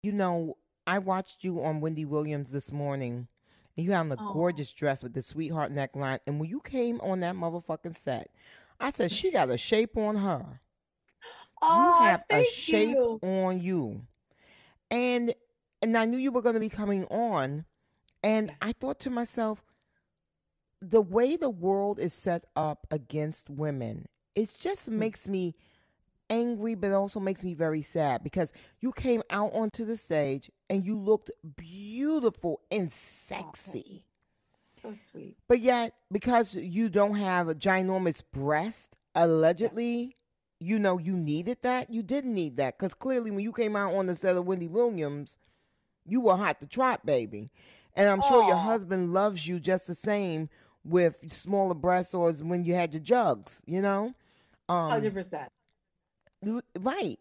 You know, I watched you on Wendy Williams this morning, and you had on a Oh, gorgeous dress with the sweetheart neckline. And when you came on that motherfucking set, I said, she got a shape on her. You oh, have a thank shape you. on you. And and I knew you were going to be coming on, and Yes. I thought to myself, the way the world is set up against women, it just Mm. makes me angry, but also makes me very sad because you came out onto the stage and you looked beautiful and Oh, thank you. sexy. So sweet. But yet, because you don't have a ginormous breast, Yeah. allegedly, you know, you needed that. You didn't need that because clearly, when you came out on the set of Wendy Williams, you were hot to trot, baby. And I'm sure your Oh, husband loves you just the same with smaller breasts or as when you had your jugs, you know? Um, 100%. right.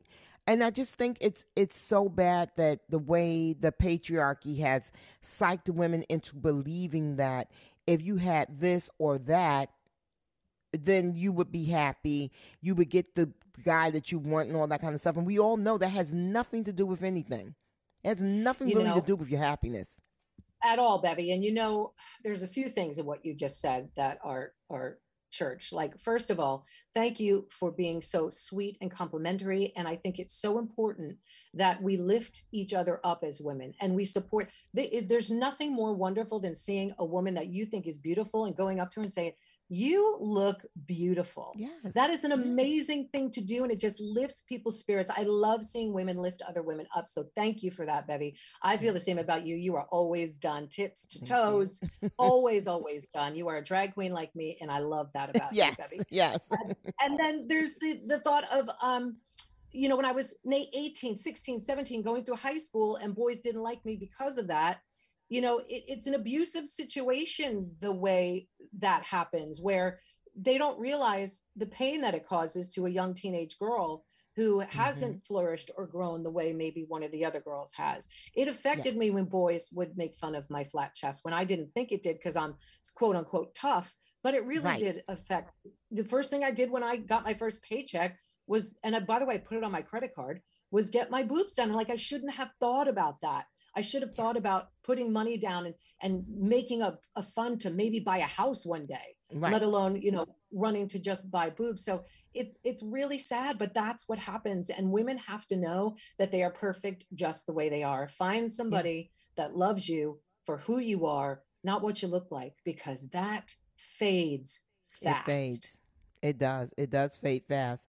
And I just think it's so bad that the way the patriarchy has psyched women into believing that if you had this or that, then you would be happy. You would get the guy that you want and all that kind of stuff. And we all know that has nothing to do with anything. It has nothing You really to know, do with your happiness. at all, Bevy. And there's a few things in what you just said that are church. Like, first of all, thank you for being so sweet and complimentary. And I think it's so important that we lift each other up as women and we support. There's nothing more wonderful than seeing a woman that you think is beautiful and going up to her and saying, "You look beautiful." That Yes. is an amazing thing to do, and it just lifts people's spirits. I love seeing women lift other women up. So thank you for that, Bevy. I feel Thank the same about you. You are always done, tips to thank you. toes, always, always done. You are a drag queen like me, and I love that about you, Yes, Bevy. yes. And then there's the thought of when I was 18, 16, 17, going through high school, and boys didn't like me because of that. It's an abusive situation the way that happens, where they don't realize the pain that it causes to a young teenage girl who Hmm. hasn't flourished or grown the way maybe one of the other girls has. It Yeah. affected me when boys would make fun of my flat chest when I didn't think it did because I'm quote unquote tough, but it really Right. did affect. The first thing I did when I got my first paycheck was, and I, by the way, I put it on my credit card, was get my boobs done. And like, I shouldn't have thought about that. I should have Yeah. thought about putting money down and making a fund to maybe buy a house one day, Right. let alone, running to just buy boobs. So it's really sad, but that's what happens. And women have to know that they are perfect just the way they are. Find Yeah. somebody that loves you for who you are, not what you look like, because that fades It fast. fades. It does. It does fade fast.